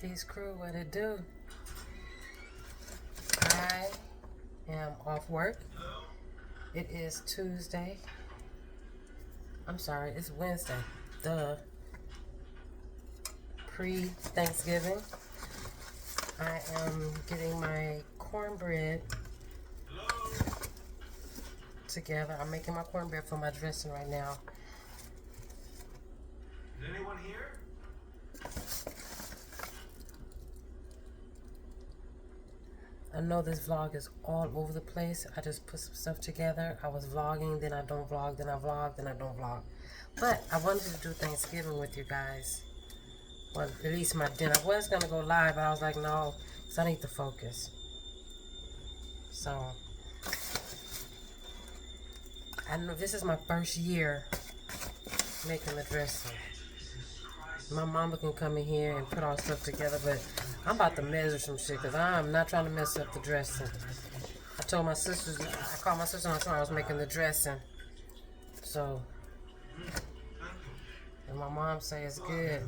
Keys Crew, what it do? I am off work. It is Tuesday. I'm sorry, it's Wednesday. Duh. Pre-Thanksgiving. I am getting my cornbread together. I'm making my cornbread for my dressing right now. Is anyone here? I know this vlog is all over the place. I just put some stuff together. I was vlogging, then I don't vlog, then I vlog, then I don't vlog. But I wanted to do Thanksgiving with you guys. Well, at least my dinner. I was going to go live, but I was like, no, because I need to focus. So, I know this is my first year making the dressing. My mama can come in here and put all stuff together, but I'm about to measure some shit because I'm not trying to mess up the dressing. I told my sisters, I called my sister and I told her I was making the dressing. So, and my mom say it's good.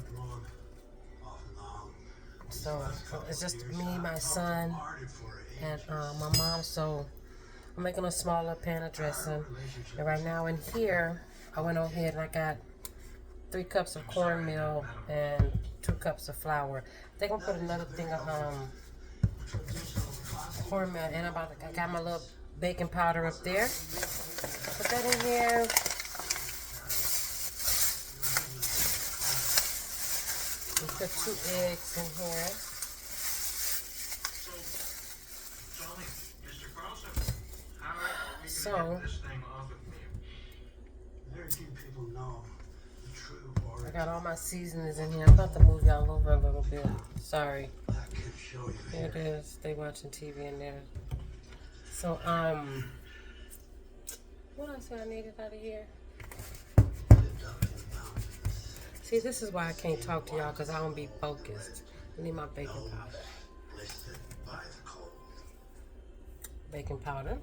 So, it's just me, my son, and my mom. So, I'm making a smaller pan of dressing. And right now in here, I went ahead and I got 3 cups of cornmeal and 2 cups of flour. I think I'm gonna put another thing of cornmeal, and I got my little baking powder up there. Put that in here. And put 2 eggs in here. So Very few people know the true origin. I got all my seasonings in here. I'm about to move y'all over a little bit. Sorry. I can show you Here it here. is. They watching TV in there. So, what else I needed out of here? Lived up in the mountains. See, this is why I can't talk to y'all, because I don't be focused. I need my baking powder. Listed by the cold. Baking powder.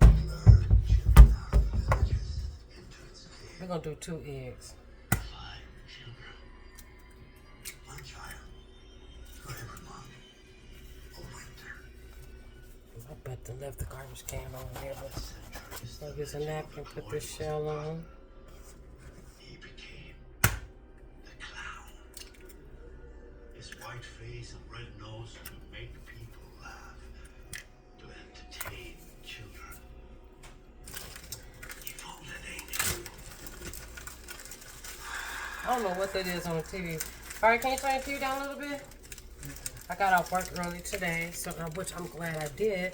Lured children out of the villages into its We're cave. going to do 2 eggs. 5 children. 1 child for every month of winter. I bet they left the garbage can over there, but Centuries I'll use a napkin, put this shell on. he became the clown. His white face and red nose to make people laugh, to entertain children. He folded angels. I don't know what that is on the TV. All right, can you turn the TV down a little bit? I got off work early today, so which I'm glad I did,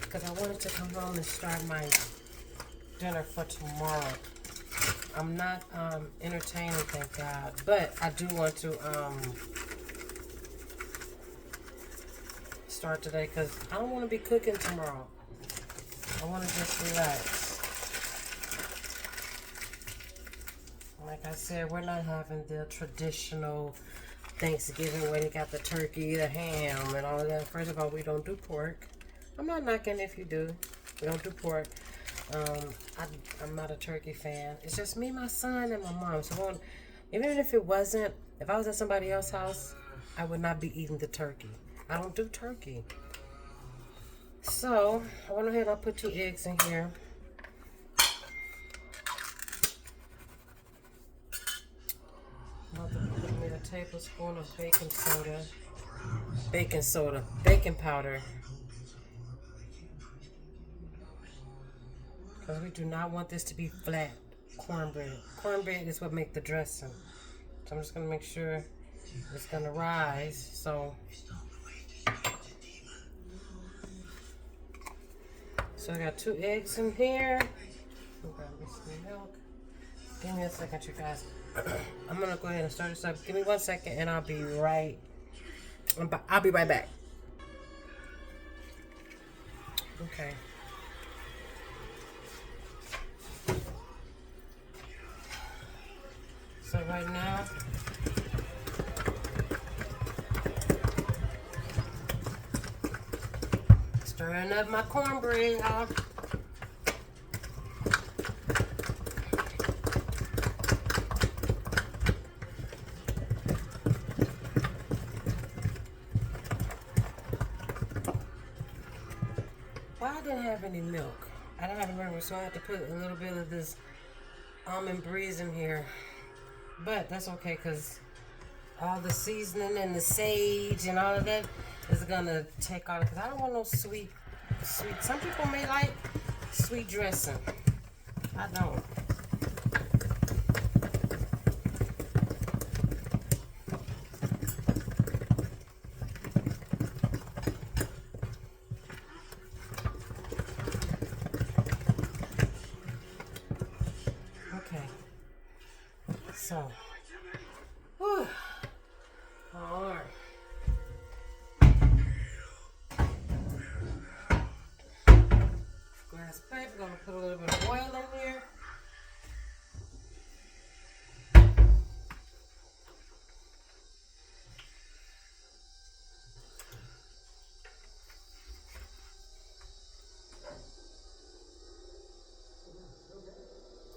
because I wanted to come home and start my dinner for tomorrow. I'm not entertaining, thank God, but I do want to start today because I don't want to be cooking tomorrow. I want to just relax. Like I said, we're not having the traditional Thanksgiving where they got the turkey, the ham, and all of that. First of all, we don't do pork. I'm not knocking if you do. We don't do pork. I'm not a turkey fan. It's just me, my son, and my mom. So even if it wasn't, if I was at somebody else's house, I would not be eating the turkey. I don't do turkey. So I went ahead and I put 2 eggs in here. I'm about to put me a tablespoon of baking powder. Because we do not want this to be flat cornbread. Cornbread is what makes the dressing. So I'm just going to make sure it's going to rise. So I got 2 eggs in here. I'll grab me some milk. Give me a second, you guys. I'm going to go ahead and start this up. Give me 1 second and I'll be right back. Okay. So right now, stirring up my cornbread, y'all. didn't have any milk. I don't have any milk, so I have to put a little bit of this almond breeze in here. But that's okay, because all the seasoning and the sage and all of that is gonna take all. Because I don't want no sweet. Some people may like sweet dressing. I don't. Okay. So. Whew. All right. Glass pipe. We're gonna put a little bit of oil in here.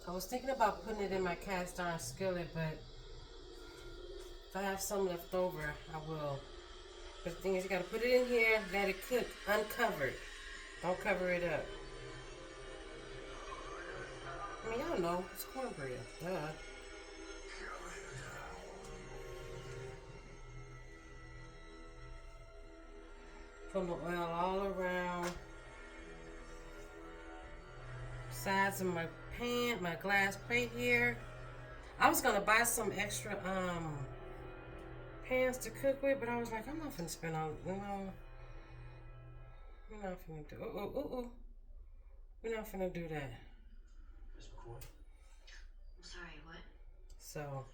I was thinking about putting it in my cast iron skillet, but if I have some left over, I will. But the thing is, you gotta put it in here, let it cook uncovered. Don't cover it up. I mean, y'all know, it's cornbread. Duh. Put the oil all around sides of my pan, my glass plate here. I was gonna buy some extra pans to cook with, but I was like, I'm not gonna spend all, I'm not gonna do. We're not gonna do that. Miss McCoy? I'm sorry, what? So,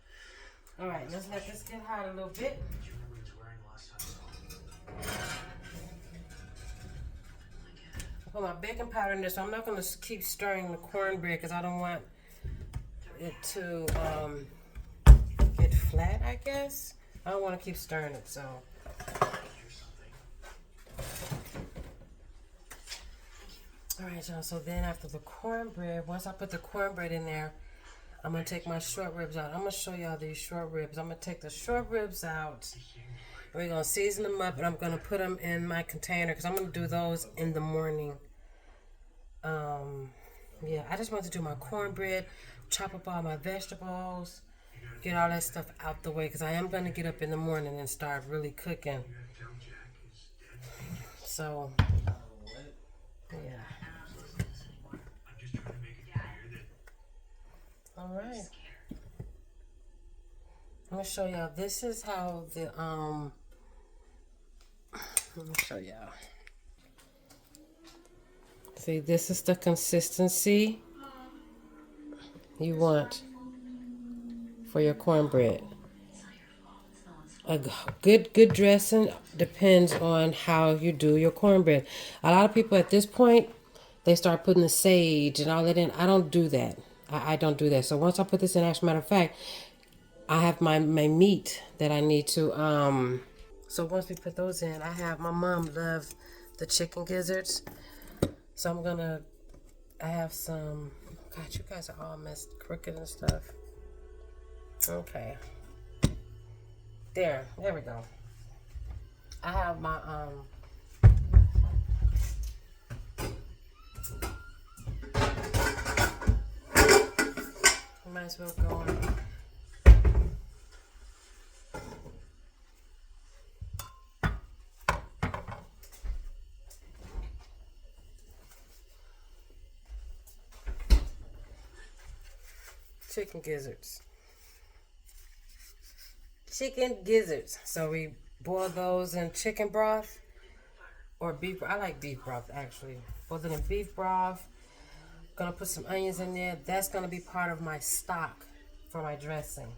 all right, let's let this get hot a little bit. Do you remember what he was wearing last time? I put my baking powder in there, so I'm not gonna keep stirring the cornbread because I don't want it to get flat, I guess. I don't want to keep stirring it, so. All right, y'all, so then after the cornbread, once I put the cornbread in there, I'm gonna take my short ribs out. I'm gonna show y'all these short ribs. I'm gonna take the short ribs out. We're gonna season them up, and I'm gonna put them in my container because I'm gonna do those in the morning. Yeah, I just want to do my cornbread, chop up all my vegetables, get all that stuff out the way because I am gonna get up in the morning and start really cooking. So, yeah. I'm just trying to make it clear that All right. I'm gonna show y'all. This is how the Let me show y'all. See, this is the consistency you want for your cornbread. A good dressing depends on how you do your cornbread. A lot of people at this point, they start putting the sage and all that in. I don't do that. I don't do that. So once I put this in, as a matter of fact, I have my meat that I need to so once we put those in, my mom loves the chicken gizzards. So I have some, God, you guys are all messed crooked and stuff. Okay. There we go. I have my might as well go on. Chicken gizzards. So we boil those in chicken broth or beef. I like beef broth actually. Boil it in beef broth. Gonna put some onions in there. That's gonna be part of my stock for my dressing.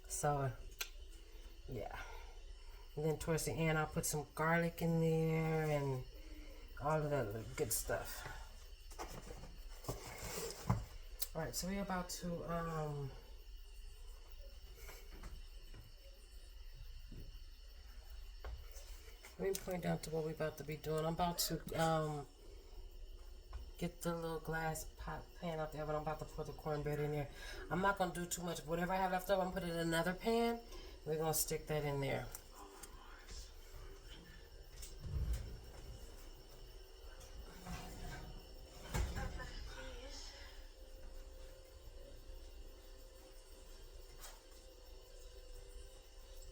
So yeah. And then towards the end, I'll put some garlic in there and all of that good stuff. All right, so we're about to let me point down to what we're about to be doing. I'm about to get the little glass pot pan out there, but I'm about to put the cornbread in there. I'm not gonna do too much. Whatever I have left over, I'm gonna put it in another pan. We're gonna stick that in there.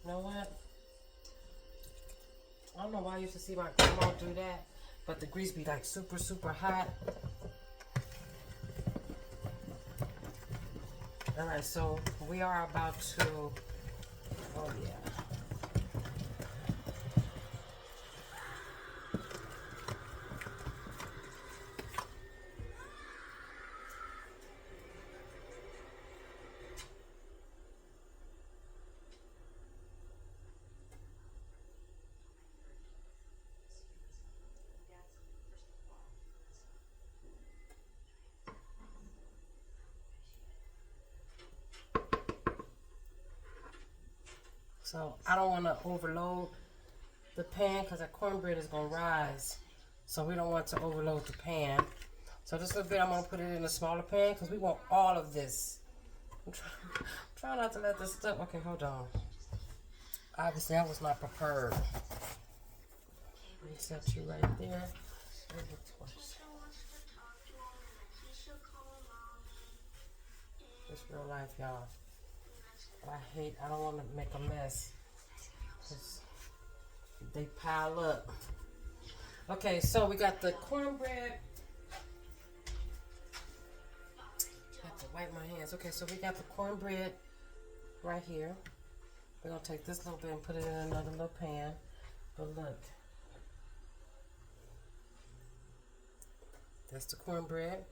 You know what? I don't know why I used to see my grandma do that, but the grease be like super, super hot. Alright, so we are about to, oh yeah. So I don't want to overload the pan because the cornbread is going to rise. So we don't want to overload the pan. So just a little bit, I'm going to put it in a smaller pan because we want all of this. I'm trying not to let this stuff. Okay, hold on. Obviously, I was not prepared. Let me set you right there. It's real life, y'all. I don't want to make a mess. 'Cause they pile up. Okay, so we got the cornbread. I have to wipe my hands. Okay, so we got the cornbread right here. We're going to take this little bit and put it in another little pan. But look. That's the cornbread.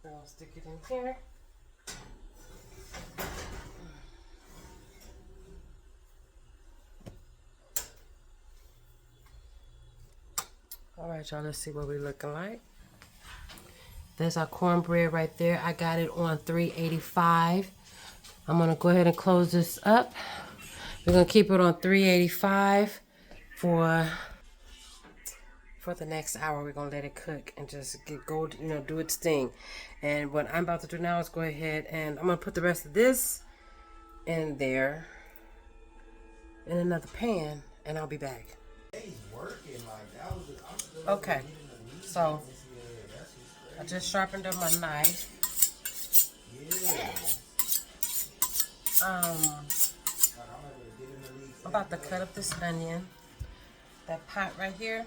We're going to stick it in here. Alright, y'all, let's see what we're looking like. There's our cornbread right there. I got it on 385. I'm going to go ahead and close this up. We're going to keep it on 385 for the next hour. We're going to let it cook and just do its thing. And what I'm about to do now is go ahead and I'm going to put the rest of this in there in another pan, and I'll be back. Okay, so I just sharpened up my knife. I'm about to cut up this onion. That pot right here.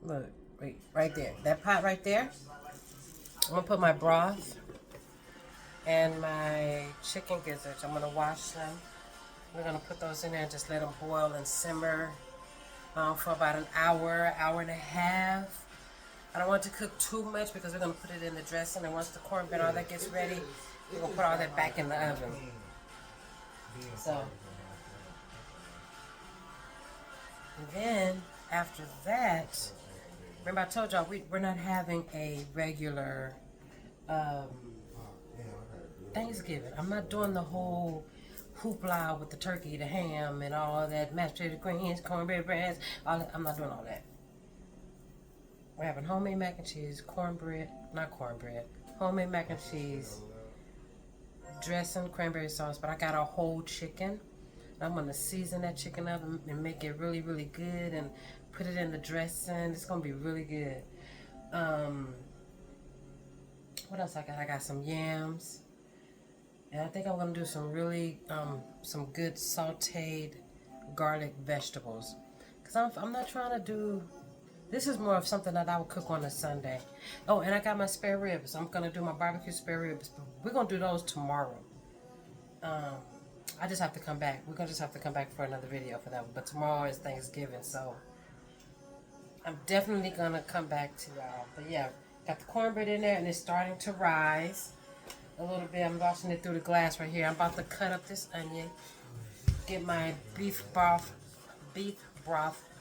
Look, wait, right there. That pot right there. I'm gonna put my broth and my chicken gizzards. I'm gonna wash them. We're gonna put those in there and just let them boil and simmer for about an hour, hour and a half. I don't want it to cook too much because we're gonna put it in the dressing, and once the cornbread all that gets ready, we're gonna put all that back in the oven. So, and then after that, remember I told y'all we're not having a regular Thanksgiving. I'm not doing the whole hoopla with the turkey, the ham, and all that mashed potato greens, cornbread breads. All that. I'm not doing all that. We're having homemade mac and cheese, homemade mac and cheese, dressing, cranberry sauce. But I got a whole chicken. I'm gonna season that chicken up and make it really, really good, and put it in the dressing. It's gonna be really good. What else I got? I got some yams. And I think I'm going to do some really, some good sauteed garlic vegetables. Because I'm not trying to do, this is more of something that I would cook on a Sunday. Oh, and I got my spare ribs. I'm going to do my barbecue spare ribs. But we're going to do those tomorrow. I just have to come back. We're going to just have to come back for another video for that one. But tomorrow is Thanksgiving, so I'm definitely going to come back to y'all. But yeah, got the cornbread in there, and it's starting to rise a little bit. I'm washing it through the glass right here. I'm about to cut up this onion, get my beef broth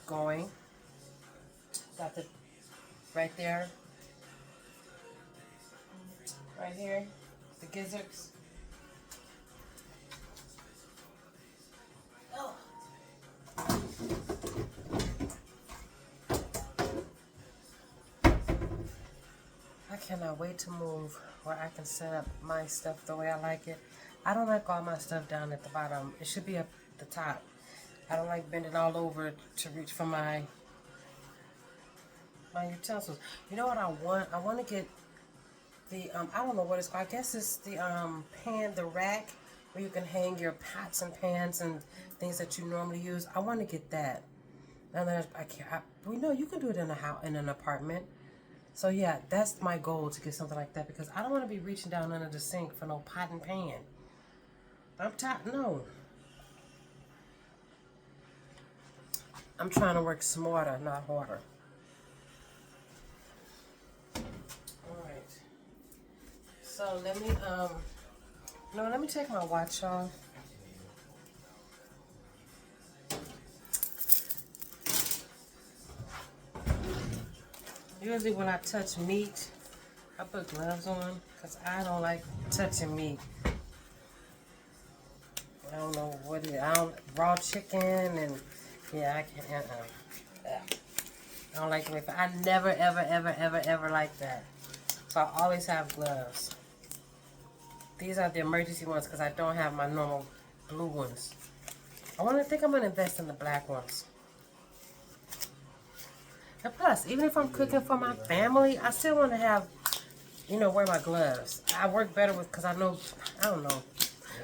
going. Got the right there, right here, the gizzards. Oh. I cannot wait to move where I can set up my stuff the way I like it. I don't like all my stuff down at the bottom. It should be up the top. I don't like bending all over to reach for my utensils. You know what I want? I want to get the, I don't know what it's called. I guess it's the pan, the rack where you can hang your pots and pans and things that you normally use. I want to get that. And then I can't. We know you can do it in a house, in an apartment. So yeah, that's my goal, to get something like that, because I don't want to be reaching down under the sink for no pot and pan. I'm tired. No. I'm trying to work smarter, not harder. Alright. So let me let me take my watch off. Usually when I touch meat, I put gloves on because I don't like touching meat. I don't know what it is. Raw chicken and yeah, I can't. I don't like the way. I never, ever like that. So I always have gloves. These are the emergency ones because I don't have my normal blue ones. I think I'm gonna invest in the black ones. And plus, even if I'm cooking for my family, I still want to have, wear my gloves. I work better with, because I don't know. All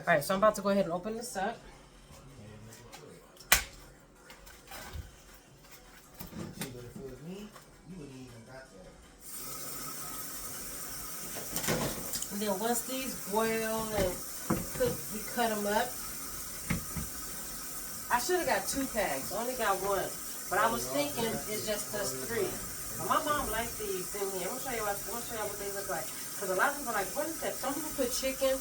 right, so I'm about to go ahead and open this up. And then once these boil and cook, we cut them up. I should have got 2 packs. I only got 1. But I was thinking it's just us 3. But my mom likes these in here. I'm gonna show you what they look like. Because a lot of people are like, what is that? Some people put chicken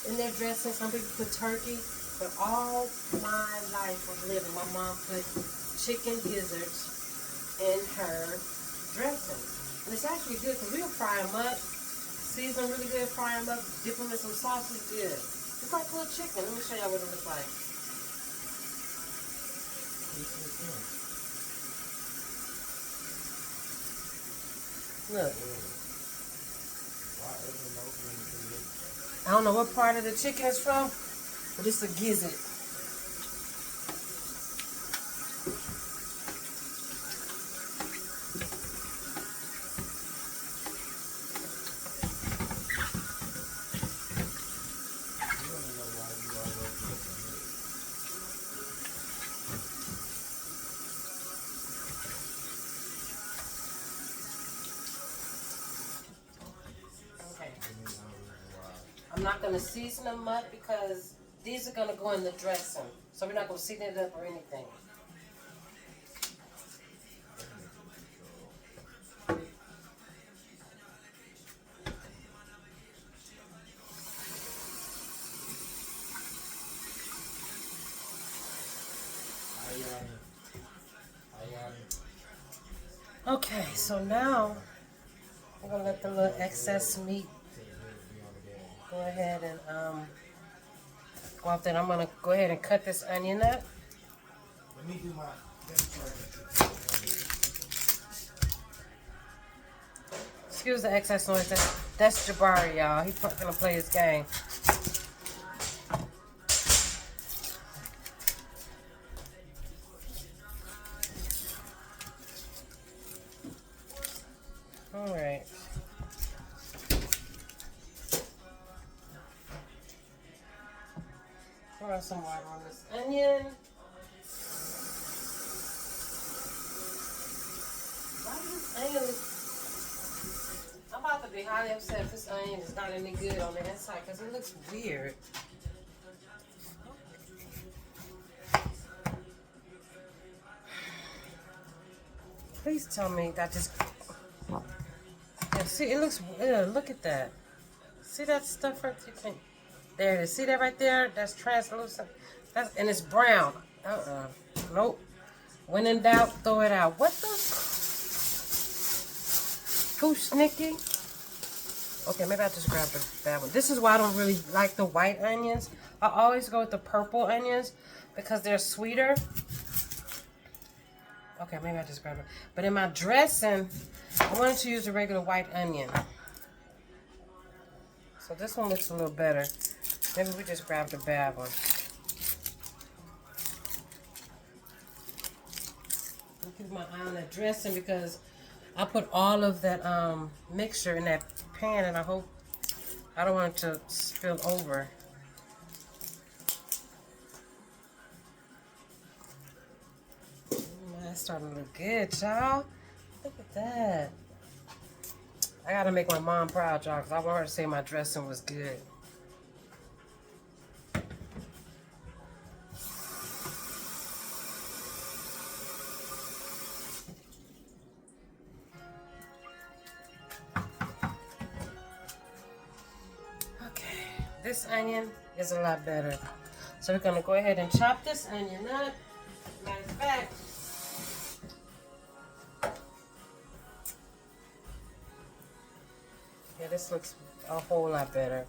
in their dressing. Some people put turkey. But all my life of living, my mom put chicken gizzards in her dressing. And it's actually good because we'll fry them up, season them really good, fry them up, dip them in some sauce. It's good. It's like little chicken. Let me show you what it looks like. Look. I don't know what part of the chicken it's from, but it's a gizzard. I'm not going to season them up because these are going to go in the dressing. So we're not going to season it up or anything. Okay, so now I'm going to let the little excess meat go ahead and go off. Then I'm going to go ahead and cut this onion up. Let me do my Excuse the excess noise. That's Jabari, y'all. He's going to play his game. All right. Throw some water on this onion. Why is this onion? I'm about to be highly upset if this onion is not any good on the inside because it looks weird. Please tell me that just. Yeah, see, it looks. Look at that. See that stuff right there? There it is. See that right there? That's translucent. And it's brown. Nope. When in doubt, throw it out. What the? Too snicky? Okay, maybe I just grabbed the bad one. This is why I don't really like the white onions. I always go with the purple onions because they're sweeter. Okay, maybe I just grabbed it. But in my dressing, I wanted to use the regular white onion. So this one looks a little better. Maybe we just grabbed the bad one. I'll keep my eye on that dressing because I put all of that mixture in that pan and I don't want it to spill over. starting to look good, y'all. Look at that. I gotta make my mom proud, y'all, because I want her to say my dressing was good. Okay, this onion is a lot better. So we're gonna go ahead and chop this onion up. Matter of fact, yeah, this looks a whole lot better.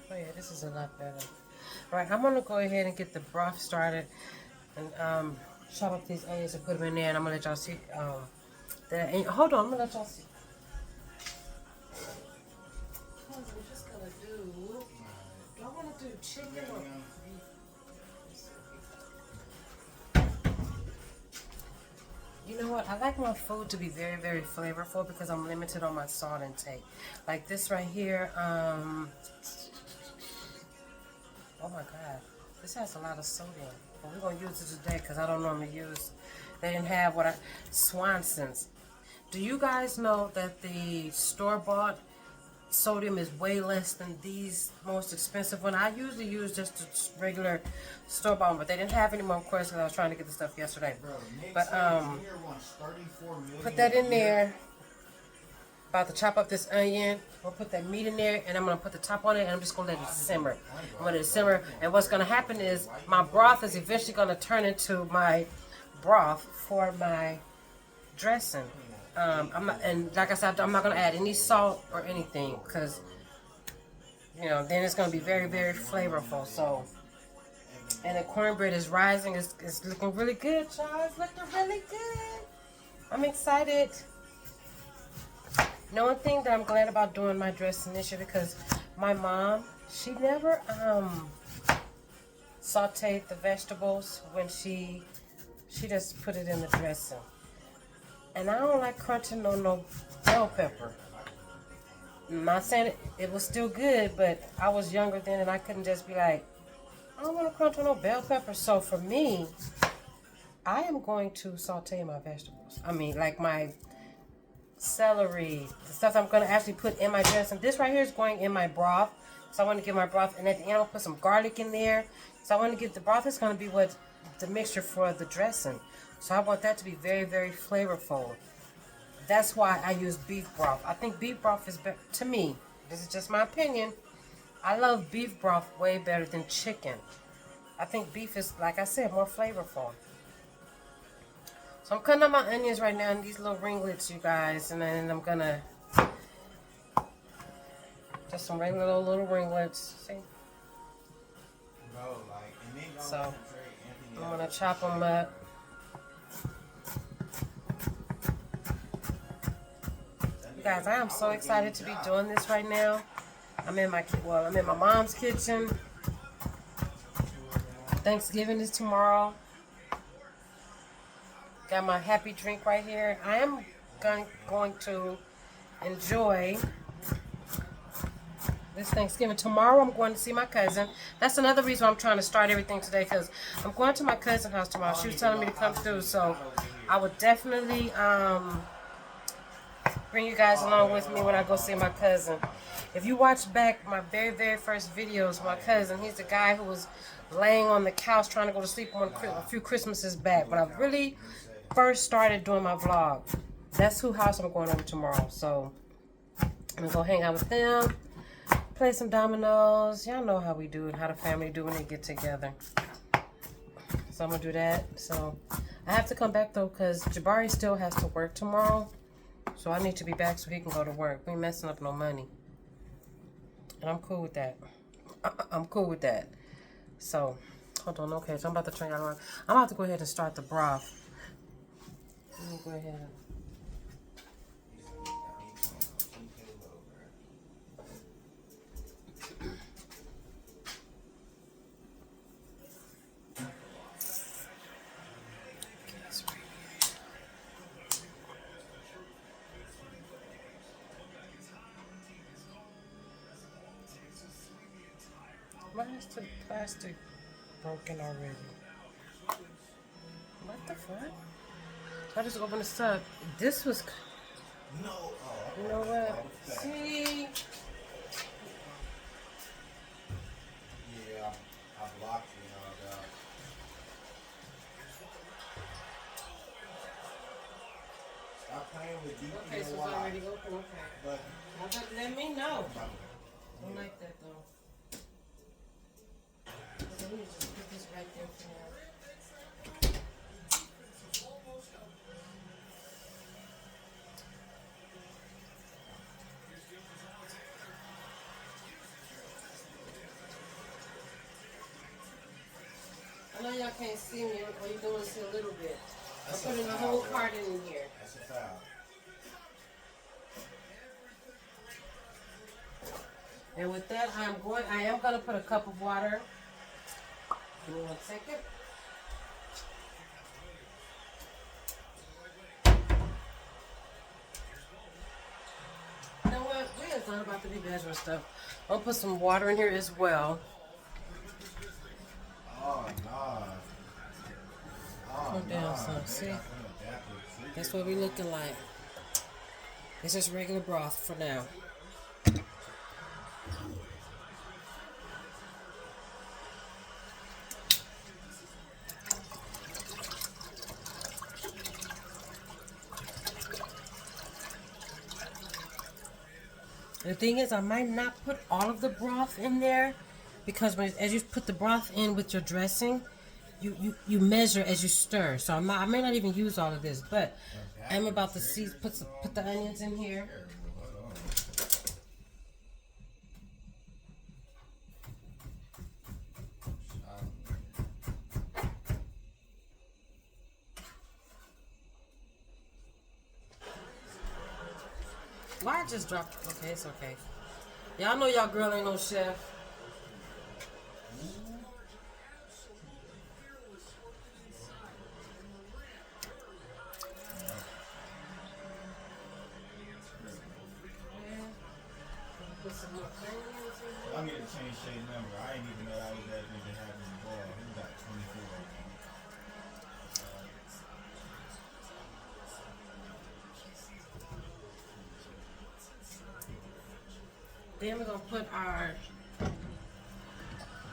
Oh yeah, this is a lot better. All right, I'm gonna go ahead and get the broth started and chop up these onions and put them in there, and I'm gonna let y'all see. Hold on, I'm gonna let y'all see. I'm just gonna do. Do I want to do chicken or beef? You know what? I like my food to be very, very flavorful because I'm limited on my salt intake. Like this right here. Oh my God, this has a lot of sodium. But we're gonna use it today because I don't normally use. They didn't have Swanson's. Do you guys know that the store-bought sodium is way less than these most expensive one? I usually use just the regular store-bought, but they didn't have any more, of course, because I was trying to get the stuff yesterday. But put that in there. About to chop up this onion. We'll put that meat in there, and I'm gonna put the top on it, and I'm just gonna let it simmer. I'm gonna let it simmer, and what's gonna happen is my broth is eventually gonna turn into my broth for my dressing. And like I said, I'm not gonna add any salt or anything, because then it's gonna be very, very flavorful. So, and the cornbread is rising. It's looking really good, y'all. It's looking really good. I'm excited. The one thing that I'm glad about doing my dressing this year, because my mom, she never sauteed the vegetables when she just put it in the dressing. And I don't like crunching on no bell pepper. I'm not saying it was still good, but I was younger then and I couldn't just be like, I don't want to crunch on no bell pepper. So for me, I am going to saute my vegetables. I mean, like my celery, the stuff I'm going to actually put in my dressing. This right here is going in my broth. So I want to get my broth, and at the end I'll put some garlic in there. So I want to get the broth is going to be what the mixture for the dressing. So I want that to be very, very flavorful. That's why I use beef broth. I think beef broth is better to me. This is just my opinion. I love beef broth way better than chicken. I think beef is, like I said, more flavorful. So I'm cutting up my onions right now in these little ringlets, you guys, and then I'm gonna just some regular little ringlets. See? So I'm gonna chop them up. You guys, I am so excited to be doing this right now. I'm in my mom's kitchen. Thanksgiving is tomorrow. Got my happy drink right here. I am going to enjoy this Thanksgiving. Tomorrow I'm going to see my cousin. That's another reason I'm trying to start everything today, because I'm going to my cousin's house tomorrow. She was telling me to come through, so I would definitely bring you guys along with me when I go see my cousin. If you watch back my very, very first videos, my cousin, he's the guy who was laying on the couch trying to go to sleep a few Christmases back. When I really first started doing my vlog, that's whose house I'm going over tomorrow. So I'm going to go hang out with them, play some dominoes. Y'all know how we do it, how the family do when they get together. So I'm going to do that. So I have to come back, though, because Jabari still has to work tomorrow. So I need to be back so he can go to work. We ain't messing up no money. And I'm cool with that. I'm cool with that. So, hold on. Okay, so I'm about to turn y'all on. I'm about to go ahead and start the broth. Let me go ahead and... Why is the plastic broken already. What the fuck? I just opened this up. This was. No. You know what? See? Yeah, I blocked you, dog. Stop playing with DP. Okay, so it's already open. Okay. But Let me know. I don't like that though. Let me just put this right there for now. I know y'all can't see me, all you doing is see a little bit. I'm putting the whole card in here. that's a foul. And with that, I am gonna put a cup of water. Give me 1 second. You know what? We is not about to be measuring stuff. I'll put some water in here as well. Oh, no. Calm down, son. See? That's what we looking like. It's just regular broth for now. The thing is, I might not put all of the broth in there because as you put the broth in with your dressing, you measure as you stir. So I may not even use all of this, but I'm about to put the onions in here. Why I just dropped? Okay, it's okay. Y'all know y'all girl ain't no chef. I need to change Shay's number. I ain't even know that was that nigga having the ball. He got 24 right now. Then we're gonna put our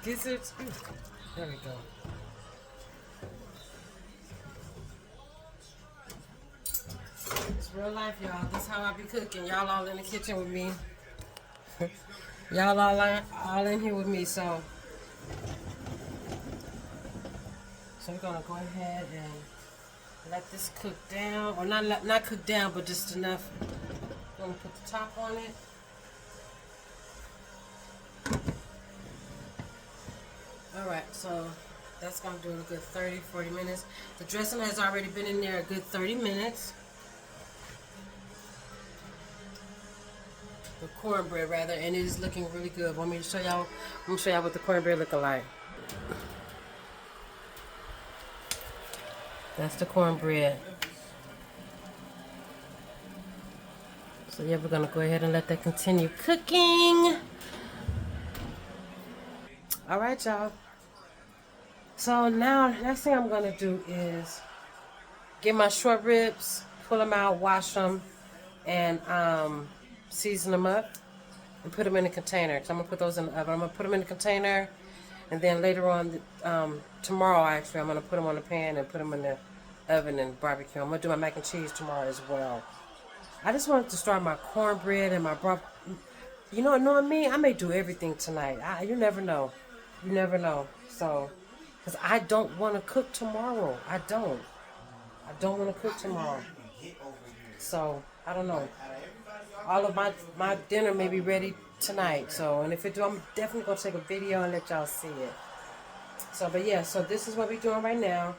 gizzards. There we go. It's real life, y'all. This is how I be cooking. Y'all all in the kitchen with me. Y'all all in here with me. So we're gonna go ahead and let this cook down, or not cook down, but just enough. I'm gonna put the top on it. Alright, so that's going to do a good 30-40 minutes. The dressing has already been in there a good 30 minutes. The cornbread, rather, and it is looking really good. Want me to show y'all? Let me show y'all what the cornbread looking like. That's the cornbread. So yeah, we're going to go ahead and let that continue cooking. Alright, y'all. So now, next thing I'm going to do is get my short ribs, pull them out, wash them, and season them up and put them in a container. Because I'm going to put those in the oven. I'm going to put them in a container, and then later on, tomorrow actually, I'm going to put them on the pan and put them in the oven and barbecue. I'm going to do my mac and cheese tomorrow as well. I just wanted to start my cornbread and my broth. You know, knowing me, I may do everything tonight. You never know. You never know. So, because I don't want to cook tomorrow. I don't want to cook tomorrow. So, I don't know. All of my dinner may be ready tonight. So, and if it do, I'm definitely going to take a video and let y'all see it. So, but yeah, so this is what we're doing right now.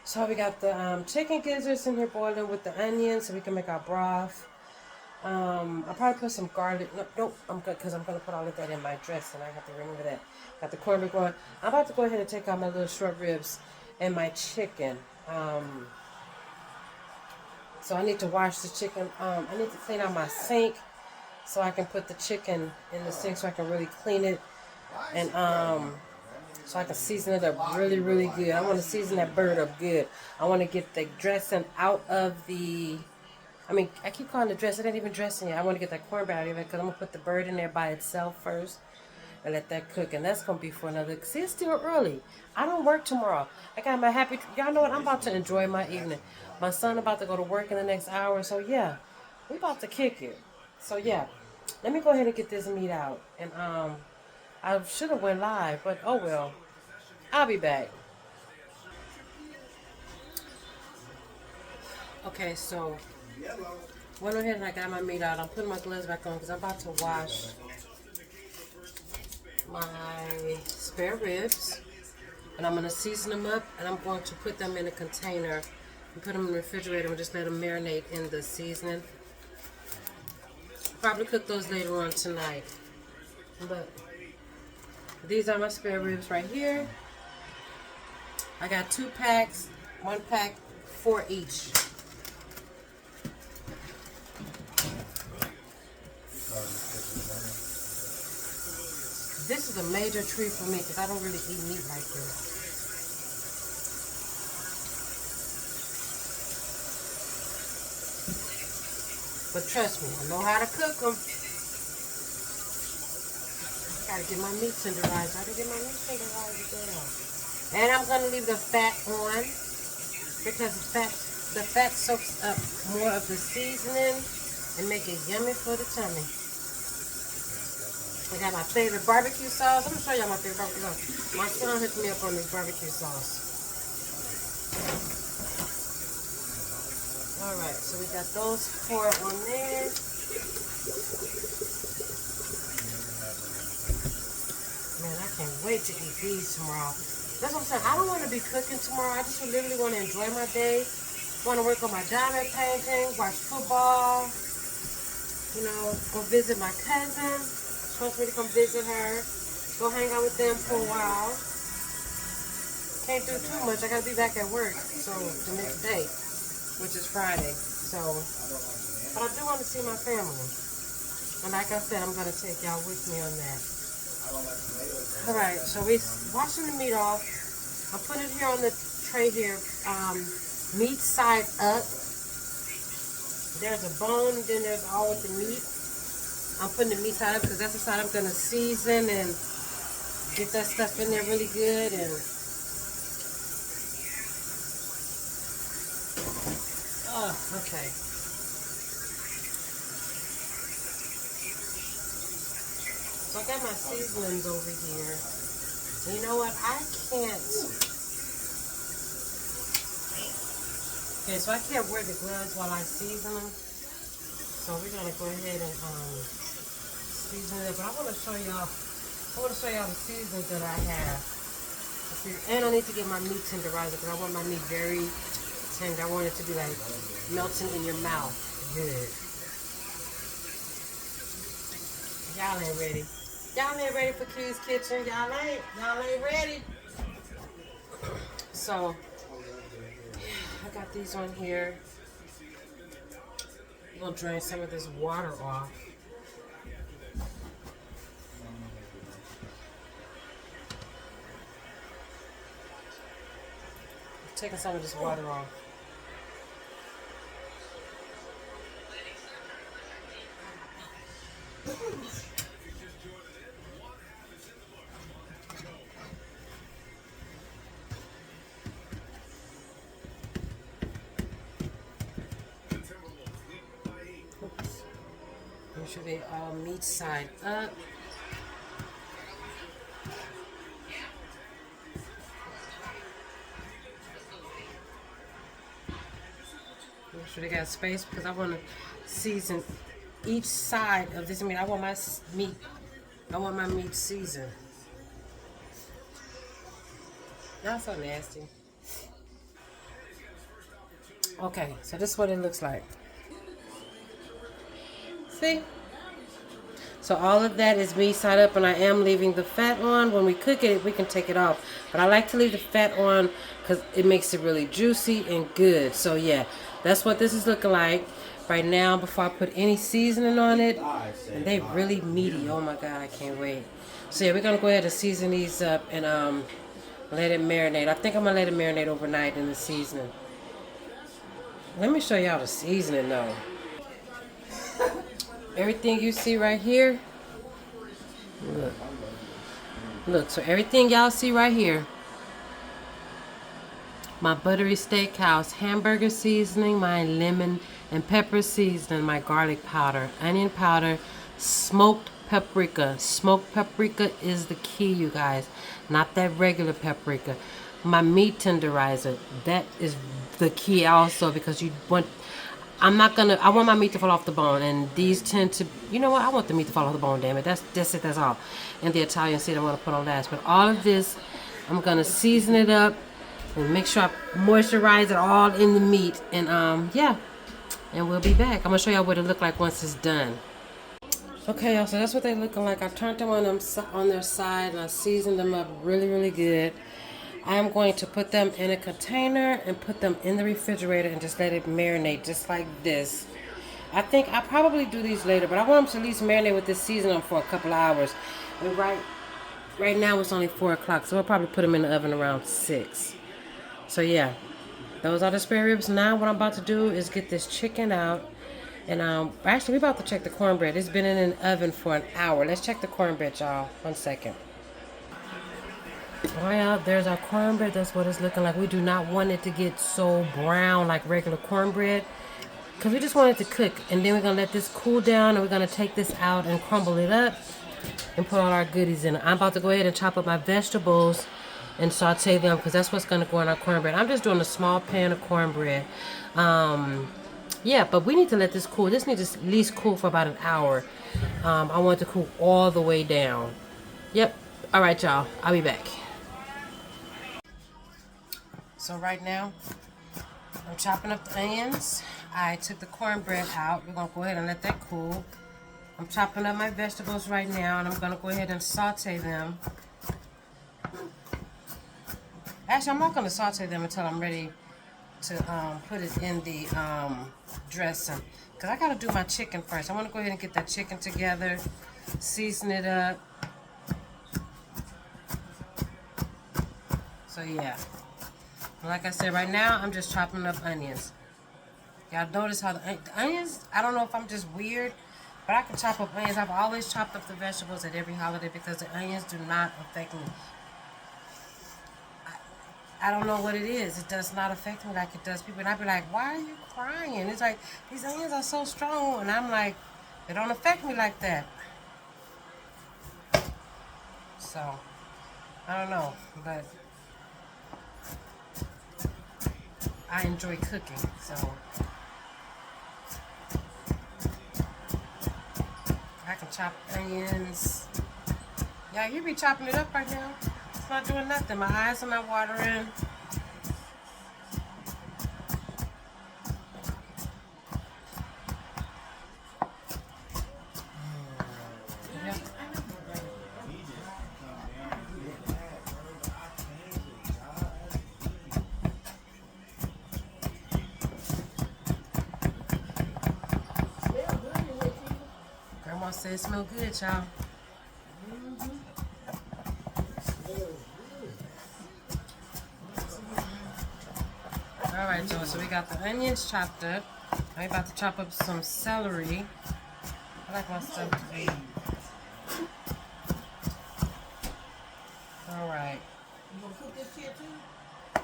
So, we got the chicken gizzards in here boiling with the onions so we can make our broth. I'll probably put some garlic. Nope, I'm good because I'm going to put all of that in my dressing. I have to remember that. Got the cornbread going. I'm about to go ahead and take out my little short ribs and my chicken. So I need to wash the chicken. I need to clean out my sink so I can put the chicken in the sink so I can really clean it. And so I can season it up really, really good. I want to season that bird up good. I want to get the dressing out of the, I mean, I keep calling it dressing. It ain't even dressing yet. I want to get that cornbread out of it because I'm going to put the bird in there by itself first and let that cook. And that's going to be for another, see, it's still early. I don't work tomorrow. I got my happy, y'all know what? I'm about to enjoy my evening. My son about to go to work in the next hour. So, yeah, we about to kick it. So, yeah, let me go ahead and get this meat out. And, I should have went live, but oh well. I'll be back. Okay, so went ahead and I got my meat out. I'm putting my gloves back on because I'm about to wash my spare ribs. And I'm going to season them up and I'm going to put them in a container and put them in the refrigerator and just let them marinate in the seasoning. Probably cook those later on tonight. But these are my spare ribs right here. I got 2 packs, 1 pack, 4 each. This is a major treat for me because I don't really eat meat like this. But trust me, I know how to cook them. Gotta get my meat tenderized. I gotta get my meat tenderized down. And I'm gonna leave the fat on because the fat soaks up more of the seasoning and make it yummy for the tummy. I got my favorite barbecue sauce. I'm gonna show y'all my favorite barbecue sauce. My son hooked me up on this barbecue sauce. Alright, so we got those 4 on there. Man, I can't wait to eat these tomorrow. That's what I'm saying. I don't want to be cooking tomorrow. I just literally want to enjoy my day. Want to work on my diamond painting, watch football. You know, go visit my cousin. She wants me to come visit her. Go hang out with them for a while. Can't do too much. I got to be back at work. So, the next day, which is Friday. So, but I do want to see my family. And like I said, I'm going to take y'all with me on that. Alright, so we're washing the meat off. I'm putting it here on the tray here. Meat side up. There's a bone, then there's all with the meat. I'm putting the meat side up because that's the side I'm going to season and get that stuff in there really good. And oh, okay. So I got my seasonings over here. And you know what? I can't. Okay, so I can't wear the gloves while I season them. So we're gonna go ahead and season it. But I want to show y'all. I want to show y'all the seasonings that I have. And I need to get my meat tenderizer because I want my meat very tender. I want it to be like melting in your mouth. Good. Y'all ain't ready. Y'all ain't ready for Key's Kitchen. Y'all ain't ready. So, I got these on here. I'm gonna drain some of this water off. Taking some of this water off. Make sure they all meat side up. Make sure they got space because I want to season each side of this meat. I want my meat seasoned. Y'all so nasty. Okay, so this is what it looks like. See? So all of that is meat side up, and I am leaving the fat on. When we cook it, we can take it off. But I like to leave the fat on because it makes it really juicy and good. So yeah, that's what this is looking like right now before I put any seasoning on it. And they really meaty. Oh my God, I can't wait. So yeah, we're gonna go ahead and season these up and let it marinate. I think I'm gonna let it marinate overnight in the seasoning. Let me show y'all the seasoning though. Everything you see right here, look. Look, so everything y'all see right here, my buttery steakhouse hamburger seasoning, my lemon and pepper seasoning, my garlic powder, onion powder, smoked paprika. Smoked paprika is the key, you guys, not that regular paprika. My meat tenderizer, that is the key also, because you want, I want my meat to fall off the bone, and these tend to, you know what, I want the meat to fall off the bone, damn it, that's it, that's all. And the Italian seed I'm going to put on last, but all of this, I'm going to season it up, and make sure I moisturize it all in the meat, and yeah, and we'll be back. I'm going to show y'all what it look like once it's done. Okay, y'all, so that's what they looking like. I turned them on their side, and I seasoned them up really, really good. I'm going to put them in a container and put them in the refrigerator and just let it marinate just like this. I think I'll probably do these later, but I want them to at least marinate with this seasoning for a couple of hours. And right now it's only 4 o'clock, so we'll probably put them in the oven around 6. So yeah, those are the spare ribs. Now what I'm about to do is get this chicken out. And actually, we're about to check the cornbread. It's been in an oven for an hour. Let's check the cornbread, y'all. 1 second. Well, there's our cornbread. That's what it's looking like. We do not want it to get so brown like regular cornbread, because we just want it to cook. And then we're going to let this cool down, and we're going to take this out and crumble it up and put all our goodies in it. I'm about to go ahead and chop up my vegetables and saute them, because that's what's going to go in our cornbread. I'm just doing a small pan of cornbread. Yeah, but we need to let this cool. This needs to at least cool for about an hour. I want it to cool all the way down. Yep. All right, y'all. I'll be back. So right now, I'm chopping up the onions. I took the cornbread out. We're going to go ahead and let that cool. I'm chopping up my vegetables right now, and I'm going to go ahead and saute them. Actually, I'm not going to saute them until I'm ready to put it in the dressing, because I got to do my chicken first. I want to go ahead and get that chicken together, season it up. So yeah. Like I said, right now, I'm just chopping up onions. Y'all notice how the onions, I don't know if I'm just weird, but I can chop up onions. I've always chopped up the vegetables at every holiday because the onions do not affect me. I don't know what it is. It does not affect me like it does people. And I'd be like, why are you crying? It's like, these onions are so strong. And I'm like, they don't affect me like that. So, I don't know, but I enjoy cooking, so I can chop onions. Yeah, you be chopping it up right now. It's not doing nothing. My eyes are not watering. Yep. Grandma said it smell good, y'all. Alright, y'all, so we got the onions chopped up. I'm about to chop up some celery. I like my stuff to be. Alright. You gonna cook this here too?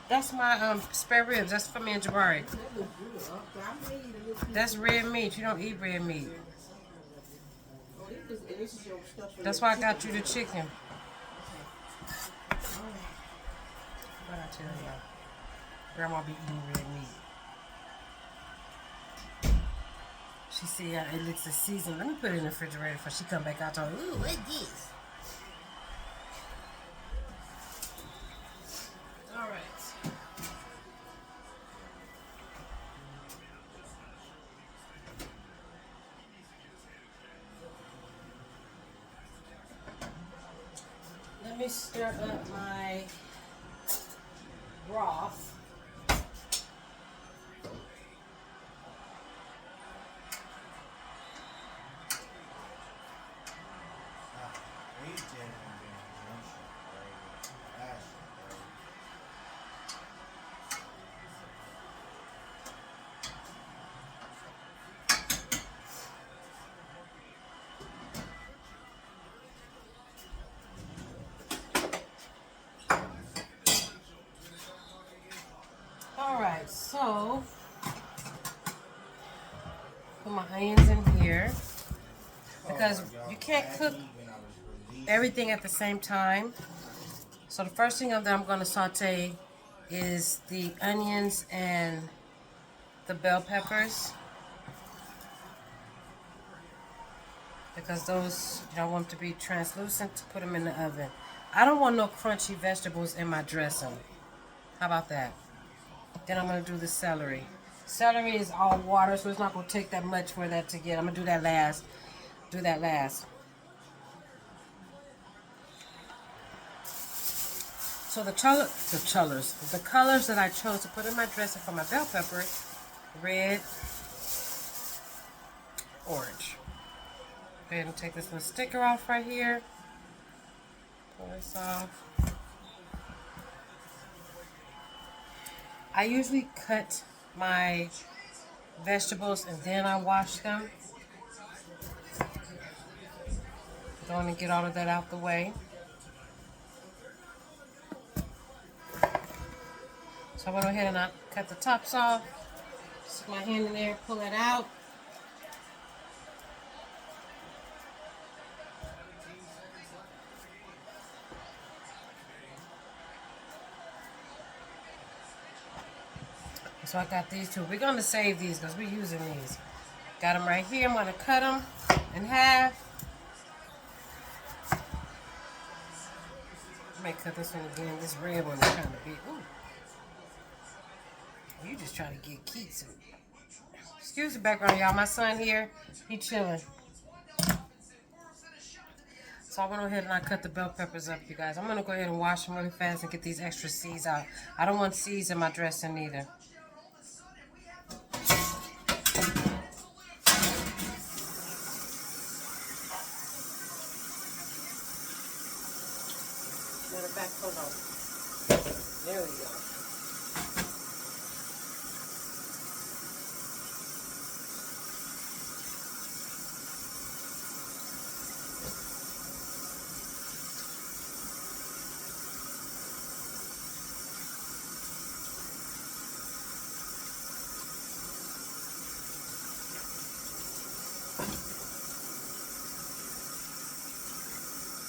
That's my spare ribs. That's for me and Jabari. That looks good. Okay, I'm ready to look. That's red meat. You don't eat red meat. Oh, this is your stuff. That's why I got you the chicken. What I tell y'all? Grandma be eating red meat. She see it looks a season. Let me put it in the refrigerator before she come back out. Told her, ooh, what's this? All right. Let me stir up my broth. Alright, so put my onions in here because you can't cook everything at the same time. So the first thing that I'm going to saute is the onions and the bell peppers, because those, you don't want them to be translucent to put them in the oven. I don't want no crunchy vegetables in my dressing. How about that? Then I'm going to do the celery. Celery is all water, so it's not going to take that much for that to get. I'm going to do that last. Do that last. So the colors that I chose to put in my dressing for my bell pepper, red, orange. Go ahead and take this little sticker off right here. Pull this off. I usually cut my vegetables and then I wash them. Going to get all of that out the way. So I'm going to go ahead and I cut the tops off. Stick my hand in there, pull it out. So I got these two. We're going to save these because we're using these. Got them right here. I'm going to cut them in half. I may cut this one again. This red one is kind of big. Ooh. You just trying to get Keats. Excuse the background, y'all. My son here, he chilling. So I'm going to go ahead and I cut the bell peppers up, you guys. I'm going to go ahead and wash them really fast and get these extra seeds out. I don't want seeds in my dressing either. Matter of fact, hold on. There we go.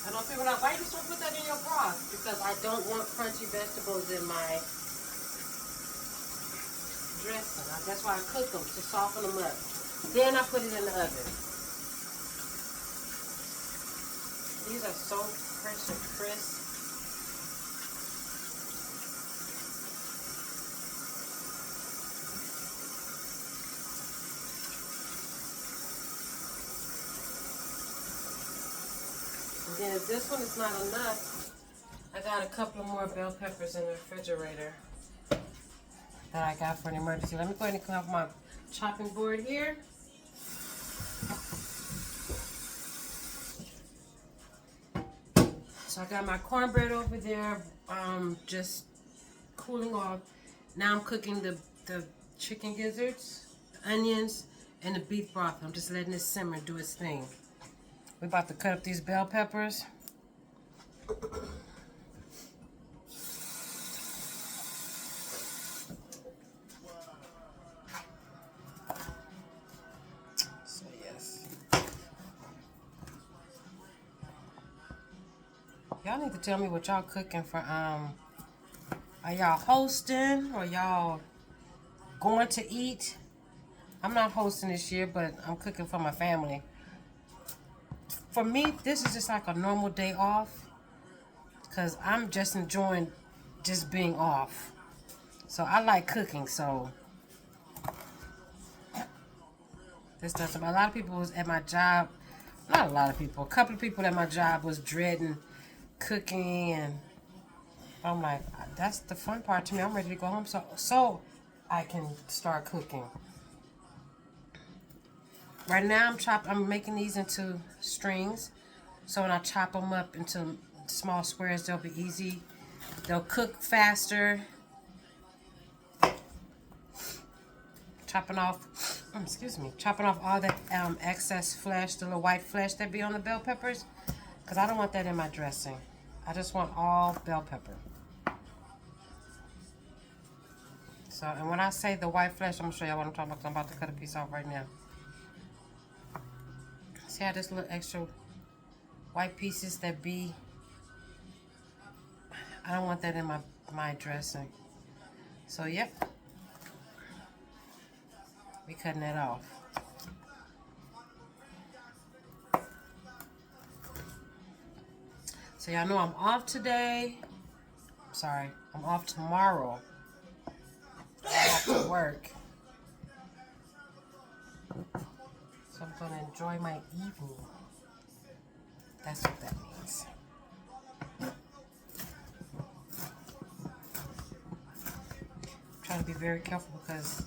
I know people are like, why you just don't put that in your broth? Because I don't want crunchy vegetables in my dressing. That's why I cook them, to soften them up. Then I put it in the oven. These are so fresh and crisp. And then if this one is not enough, I got a couple of more bell peppers in the refrigerator that I got for an emergency. Let me go ahead and clean up my chopping board here. So I got my cornbread over there, just cooling off. Now I'm cooking the chicken gizzards, the onions, and the beef broth. I'm just letting it simmer, do its thing. We're about to cut up these bell peppers. So yes. Y'all need to tell me what y'all cooking for, are y'all hosting or y'all going to eat? I'm not hosting this year, but I'm cooking for my family. For me, this is just like a normal day off because I'm just enjoying just being off. So I like cooking, so this doesn't. A lot of people was at my job, not a lot of people, a couple of people at my job was dreading cooking, and I'm like, that's the fun part to me. I'm ready to go home so I can start cooking. Right now I'm making these into strings. So when I chop them up into small squares, they'll be easy. They'll cook faster. Chopping off, chopping off all that excess flesh, the little white flesh that be on the bell peppers, because I don't want that in my dressing. I just want all bell pepper. So, and when I say the white flesh, I'm going to show y'all what I'm talking about. I'm about to cut a piece off right now. See how this little extra white pieces that be, I don't want that in my dressing. So, yep. We cutting that off. So y'all know I'm off today. Sorry, I'm off tomorrow. I'm off to work. So I'm gonna enjoy my evening. That's what that means. I'm trying to be very careful because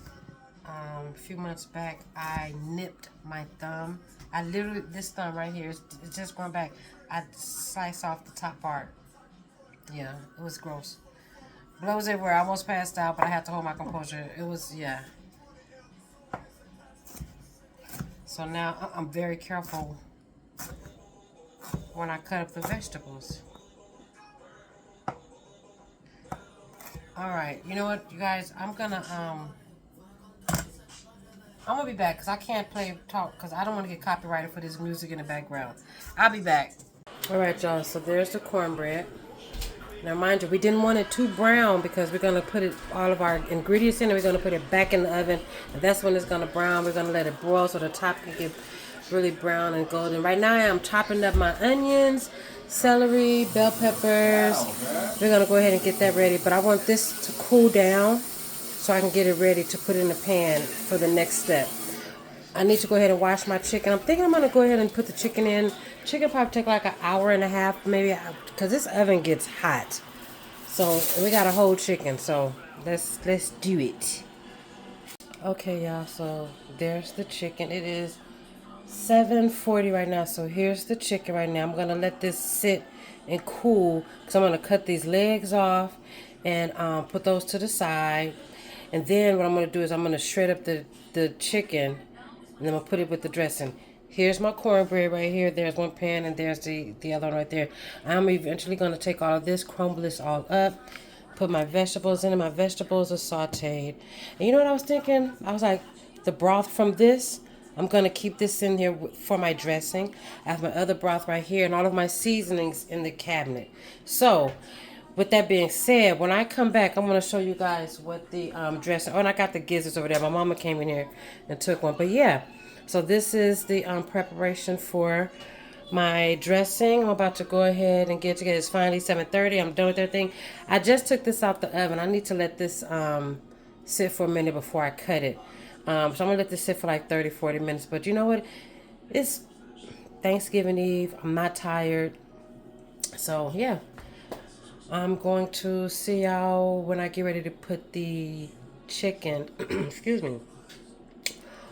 a few months back, I nipped my thumb. I literally, this thumb right here, it's just going back. I sliced off the top part. Yeah, it was gross. Blows everywhere. I almost passed out, but I had to hold my composure. It was, yeah. So now I'm very careful when I cut up the vegetables. All right, you know what, you guys? I'm gonna be back because I can't talk because I don't want to get copyrighted for this music in the background. I'll be back. All right, y'all. So there's the cornbread. Now, mind you, we didn't want it too brown because we're going to put all of our ingredients in and we're going to put it back in the oven. And that's when it's going to brown. We're going to let it broil so the top can get really brown and golden. Right now, I am chopping up my onions, celery, bell peppers. We're going to go ahead and get that ready. But I want this to cool down so I can get it ready to put in the pan for the next step. I need to go ahead and wash my chicken. I'm thinking I'm going to go ahead and put the chicken in. Chicken probably take like an hour and a half, maybe, because this oven gets hot. So we got a whole chicken, so let's do it. Okay, y'all, so there's the chicken. It is 7:40 right now, so here's the chicken right now. I'm going to let this sit and cool because I'm going to cut these legs off and put those to the side. And then what I'm going to do is I'm going to shred up the chicken and then I'm going to put it with the dressing. Here's my cornbread right here. There's one pan and there's the other one right there. I'm eventually going to take all of this, crumble this all up, put my vegetables in it. My vegetables are sauteed. And you know what I was thinking? I was like, the broth from this, I'm going to keep this in here for my dressing. I have my other broth right here and all of my seasonings in the cabinet. So, with that being said, when I come back, I'm going to show you guys what the dressing... Oh, and I got the gizzards over there. My mama came in here and took one. But yeah, so this is the preparation for my dressing. I'm about to go ahead and get together. It's finally 7:30. I'm done with everything. I just took this out the oven. I need to let this sit for a minute before I cut it. So I'm going to let this sit for like 30, 40 minutes. But you know what? It's Thanksgiving Eve. I'm not tired. So, yeah. I'm going to see y'all when I get ready to put the chicken, excuse me,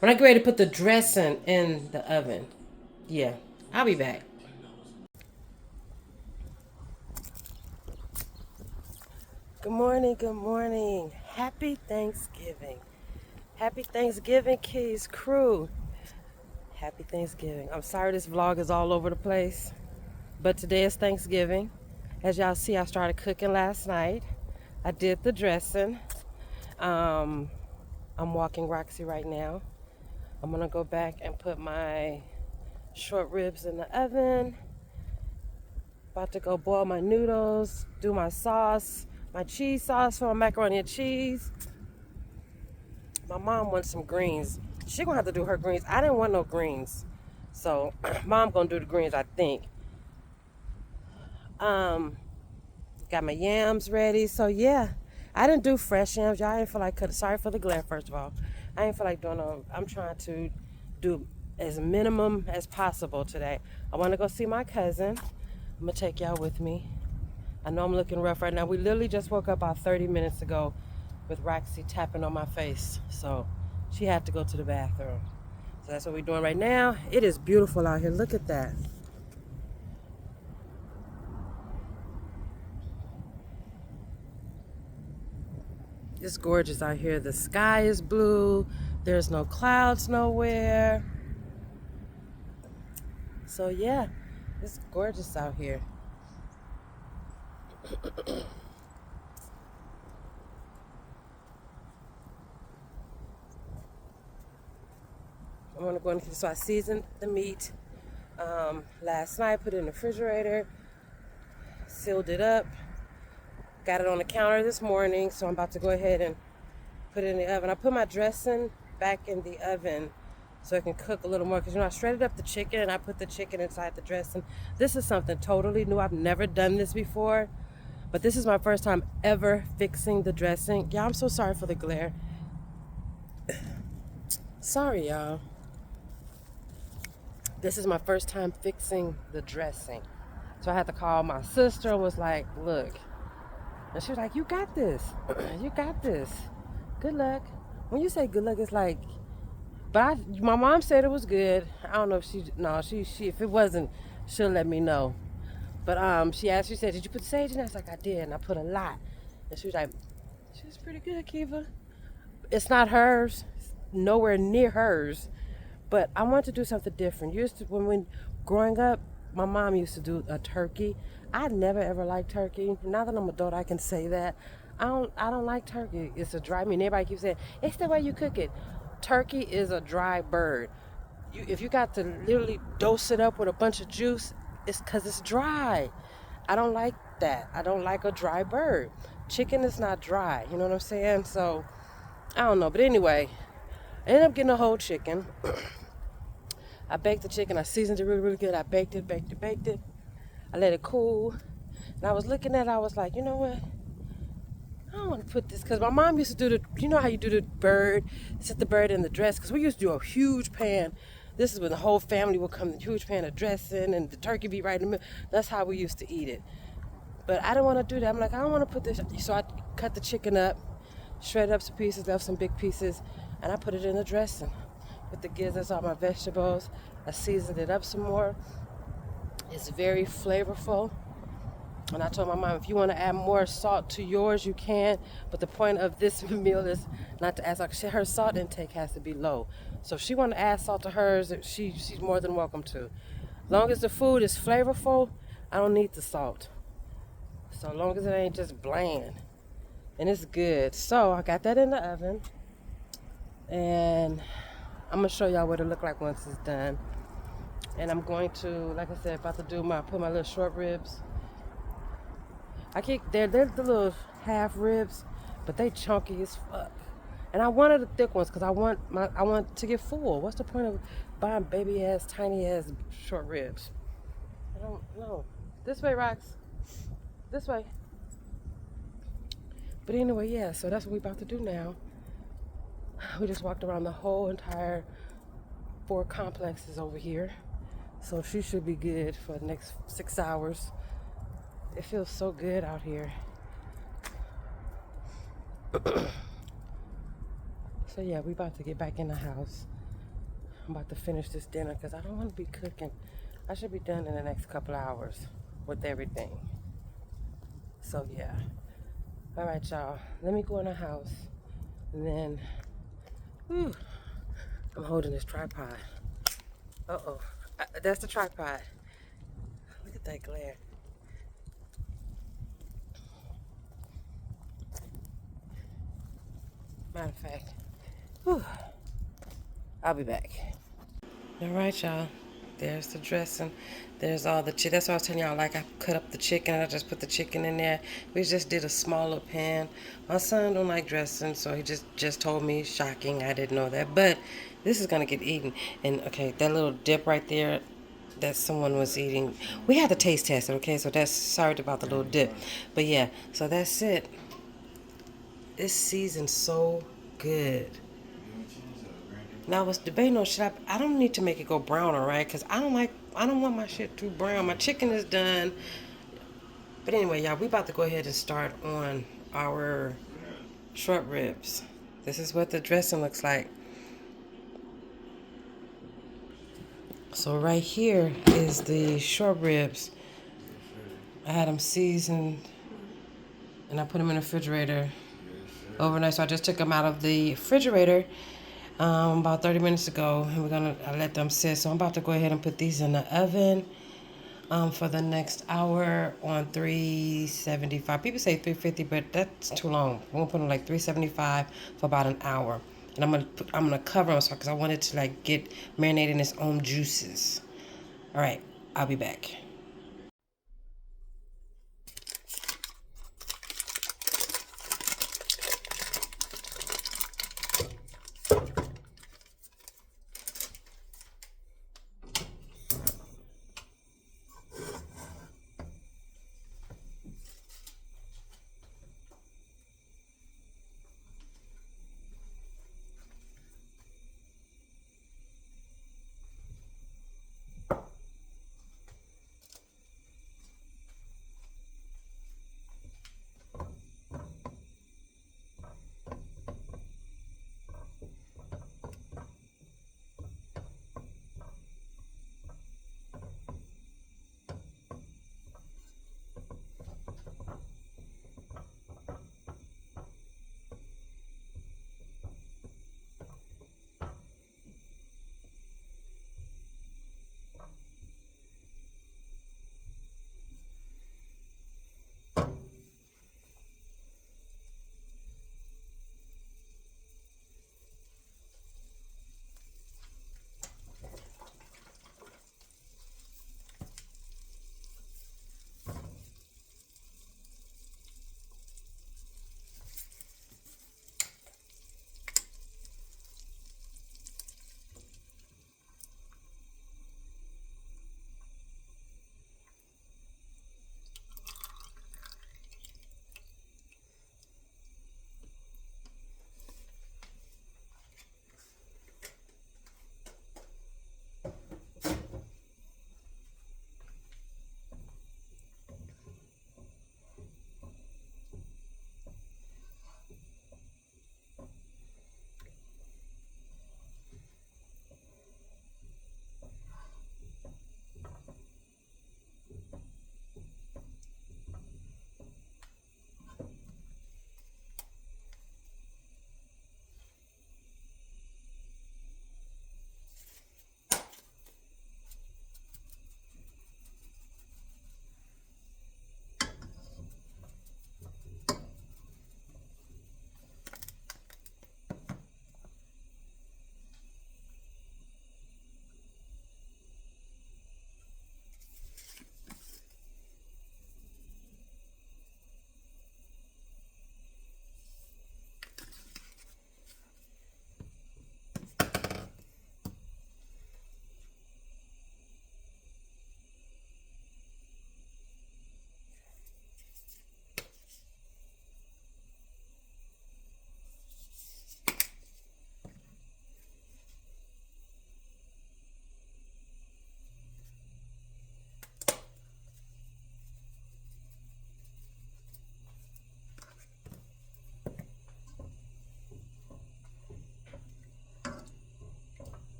when I get ready to put the dressing in the oven. Yeah, I'll be back. Good morning, good morning. Happy Thanksgiving. Happy Thanksgiving, Keys crew. Happy Thanksgiving. I'm sorry this vlog is all over the place, but today is Thanksgiving. As y'all see, I started cooking last night. I did the dressing. I'm walking Roxy right now. I'm gonna go back and put my short ribs in the oven. About to go boil my noodles, do my sauce, my cheese sauce for my macaroni and cheese. My mom wants some greens. She gonna have to do her greens. I didn't want no greens. So, mom gonna do the greens, I think. Got my yams ready. So yeah, I didn't do fresh yams. Y'all didn't feel like cutting. Sorry for the glare, first of all. I didn't feel like doing them. I'm trying to do as minimum as possible today. I want to go see my cousin. I'm gonna take y'all with me. I know I'm looking rough right now. We literally just woke up about 30 minutes ago with Roxy tapping on my face. So she had to go to the bathroom. So that's what we're doing right now. It is beautiful out here. Look at that. It's gorgeous out here. The sky is blue. There's no clouds nowhere. So yeah, it's gorgeous out here. I'm gonna go in, so I seasoned the meat last night, put it in the refrigerator, sealed it up, got it on the counter this morning, so I'm about to go ahead and put it in the oven. I put my dressing back in the oven so it can cook a little more, because I shredded up the chicken and I put the chicken inside the dressing. This is something totally new. I've never done this before, but this is my first time ever fixing the dressing. Yeah, I'm so sorry for the glare. Sorry, y'all. This is my first time fixing the dressing. So I had to call my sister and was like, look. And she was like, you got this. You got this. Good luck. When you say good luck, it's like, but my mom said it was good. I don't know if she if it wasn't, she'll let me know. But she said, did you put sage in? I was like, I did, and I put a lot. And she was like, she was pretty good, Kiva. It's not hers, it's nowhere near hers. But I want to do something different. When growing up, my mom used to do a turkey. I never ever liked turkey. Now that I'm an adult, I can say that. I don't like turkey. It's a dry meat. Everybody keeps saying, it's the way you cook it. Turkey is a dry bird. If you got to literally dose it up with a bunch of juice, it's because it's dry. I don't like that. I don't like a dry bird. Chicken is not dry. You know what I'm saying? So, I don't know. But anyway, I ended up getting a whole chicken. I baked the chicken. I seasoned it really, really good. I baked it. I let it cool. And I was looking at it. I was like, you know what? I don't want to put this, because my mom used to do you know how you do the bird, set the bird in the dress, because we used to do a huge pan. This is when the whole family would come, a huge pan of dressing, and the turkey be right in the middle. That's how we used to eat it. But I didn't want to do that. I'm like, I don't want to put this. So I cut the chicken up, shredded up some pieces, left some big pieces, and I put it in the dressing with the gizzards, all my vegetables. I seasoned it up some more. It's very flavorful. And I told my mom, if you want to add more salt to yours, you can. But the point of this meal is not to add salt. Her salt intake has to be low. So if she want to add salt to hers, she's more than welcome to. As long as the food is flavorful, I don't need the salt. So long as it ain't just bland. And it's good. So I got that in the oven. And I'm going to show y'all what it look like once it's done. And I'm going to, like I said, put my little short ribs. They're the little half ribs, but they chunky as fuck. And I wanted the thick ones because I want to get full. What's the point of buying baby ass, tiny ass short ribs? I don't know. This way, Rox. This way. But anyway, yeah, so that's what we're about to do now. We just walked around the whole entire 4 complexes over here. So she should be good for the next 6 hours. It feels so good out here. So yeah, we about to get back in the house. I'm about to finish this dinner because I don't want to be cooking. I should be done in the next couple hours with everything. So yeah. All right, y'all. Let me go in the house. And then, I'm holding this tripod. Uh-oh. That's the tripod. Look at that glare. Matter of fact, I'll be back. All right, y'all. There's the dressing. There's all the chicken. That's what I was telling y'all. Like, I cut up the chicken. I just put the chicken in there. We just did a smaller pan. My son don't like dressing, so he just told me. Shocking. I didn't know that. But this is going to get eaten. And, okay, that little dip right there that someone was eating. We had to taste test it, okay? So that's, sorry about the little dip. But, yeah. So that's it. It's seasoned so good. Now I was debating on I don't need to make it go browner, right? Because I don't want my shit too brown. My chicken is done. But anyway, y'all, we about to go ahead and start on our short ribs. This is what the dressing looks like. So right here is the short ribs. I had them seasoned and I put them in the refrigerator overnight. So I just took them out of the refrigerator about 30 minutes ago, and we're gonna let them sit. So I'm about to go ahead and put these in the oven for the next hour on 375. People say 350, but that's too long. I'm gonna put them like 375 for about an hour, and I'm gonna cover them because I want it to like get marinated in its own juices. All right, I'll be back.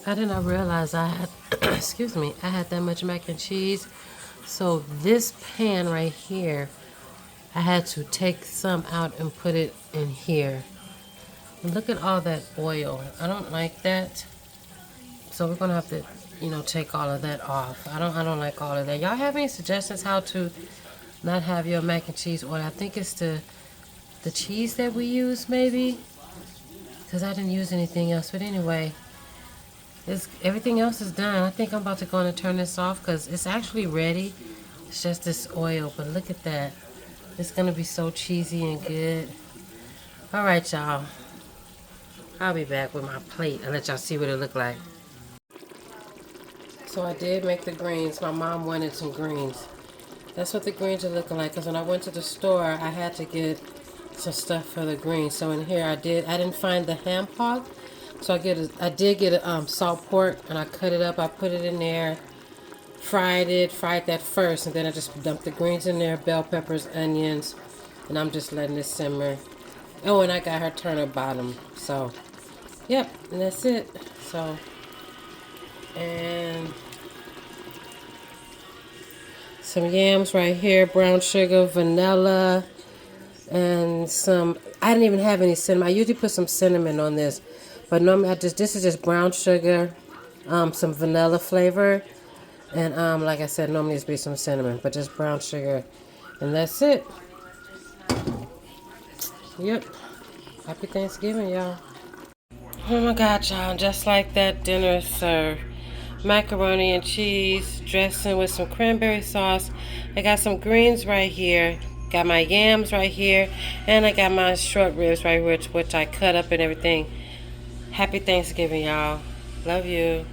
I did not realize I had, excuse me, I had that much mac and cheese. So this pan right here, I had to take some out and put it in here. And look at all that oil. I don't like that. So we're gonna have to, take all of that off. I don't like all of that. Y'all have any suggestions how to not have your mac and cheese oil? I think it's the cheese that we use maybe. Because I didn't use anything else. But anyway, everything else is done. I think I'm about to go and turn this off because it's actually ready. It's just this oil. But look at that. It's gonna be so cheesy and good. All right, y'all. I'll be back with my plate and let y'all see what it look like. So I did make the greens. My mom wanted some greens. That's what the greens are looking like. Because when I went to the store, I had to get some stuff for the greens. So in here I didn't find the ham hock. So I did get a salt pork and I cut it up. I put it in there, fried that first, and then I just dumped the greens in there, bell peppers, onions, and I'm just letting it simmer. Oh, and I got her turnip bottom. So, yep, and that's it. So, and some yams right here, brown sugar, vanilla, and I didn't even have any cinnamon. I usually put some cinnamon on this, but normally this is just brown sugar, some vanilla flavor, and like I said, normally it's be some cinnamon, but just brown sugar, and that's it. Yep. Happy Thanksgiving, y'all. Oh my God, y'all, just like that, dinner is served. Macaroni and cheese, dressing with some cranberry sauce. I got some greens right here. Got my yams right here. And I got my short ribs right here, which I cut up and everything. Happy Thanksgiving, y'all. Love you.